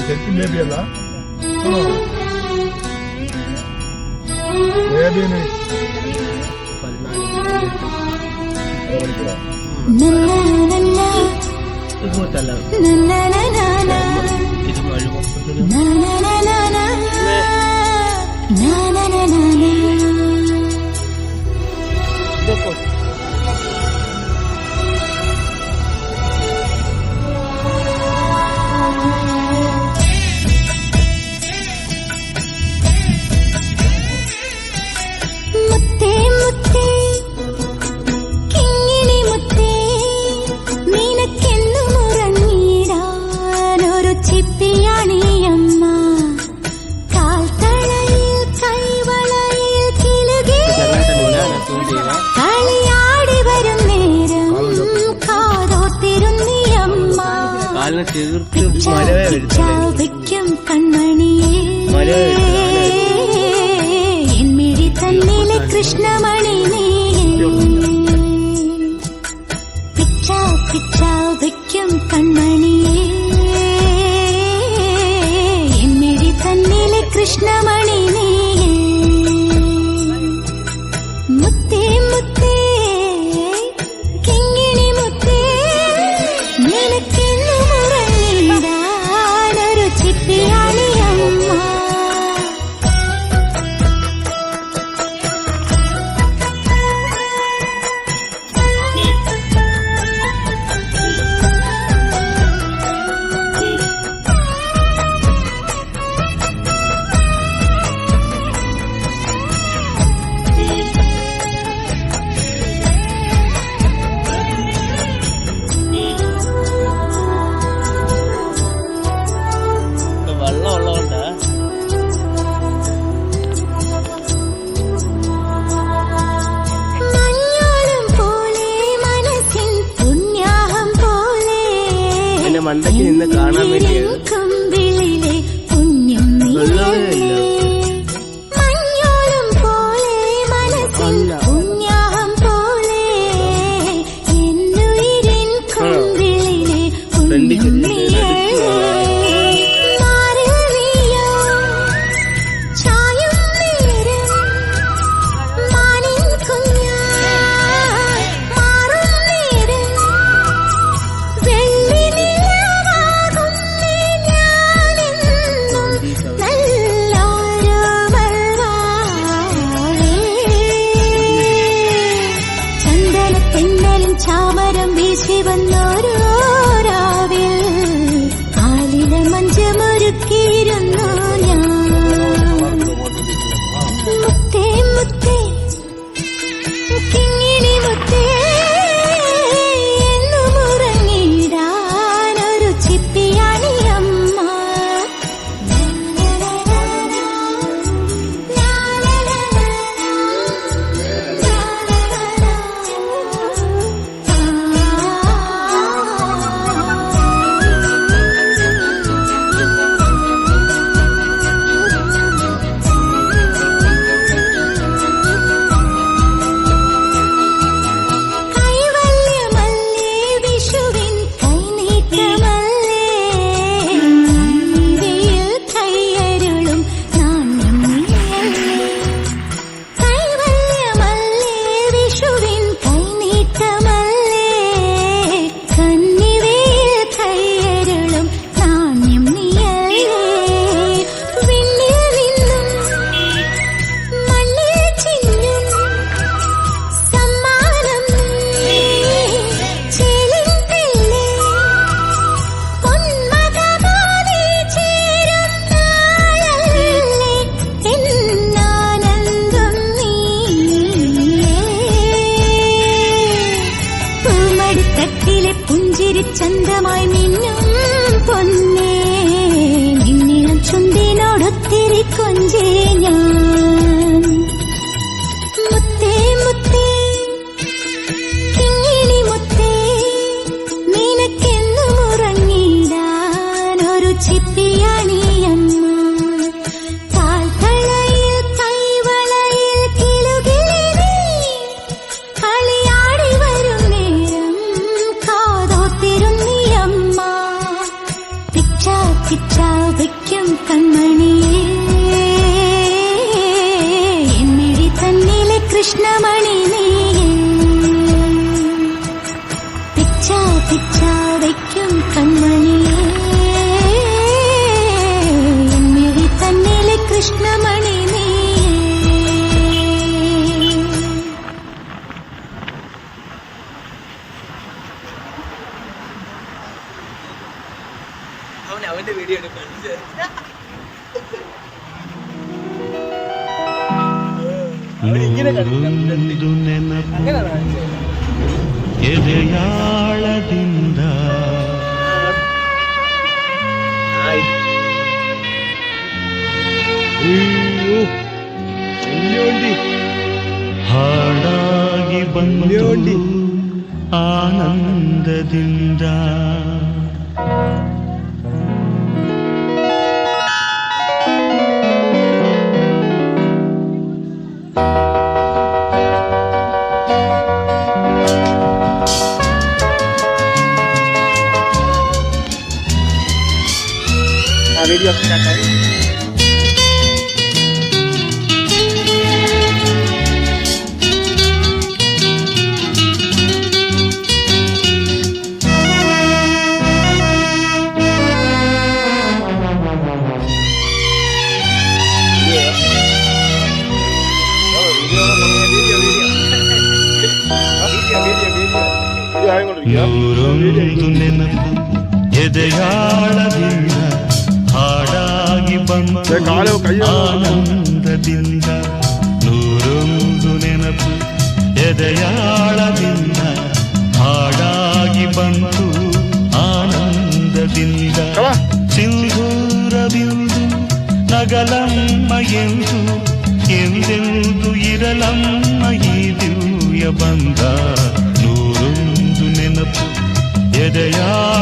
ശരിക്കും ബേബിയല്ല ബേബിന് ชาวมารำวีชีวันโนโรราวิลอาลี പിച്ചാവയ്ക്കും കൺമണിയേ എന്നിഴി തന്നിലെ കൃഷ്ണമണി നീയേ പിച്ചാവയ്ക്കും കൺമണിയേ എന്നിഴി തന്നിലെ കൃഷ്ണമണി നീയേ. അവന്റെ വീഡിയോ എടുക്കാൻ ಎದೆಯಾಳದಿಂದ ಹಾಡಾಗಿ ಬಂದು ಆನಂದದಿಂದ वीडियो स्टार्ट करें. ನೂರೊಂದು ನೆನಪು ಎದೆಯಾಳದಿಂದ ಹಾಡಾಗಿ ಬಂದು ಆನಂದದಿಂದ ನೂರೊಂದು ನೆನಪು ಎದೆಯಾಳದಿಂದ ಹಾಡಾಗಿ ಬಂದು ಆನಂದದಿಂದ ಸಿಂಧೂರವಿಂದು ನಗಲಮ್ಮ ಎಂದು ಎಂದೆಂದು ಇರಲಮ್ಮ ಈ ದಿವ್ಯ ಬಂದ ನೂರೊಂದು ನೆನಪು ಎದೆಯಾಳ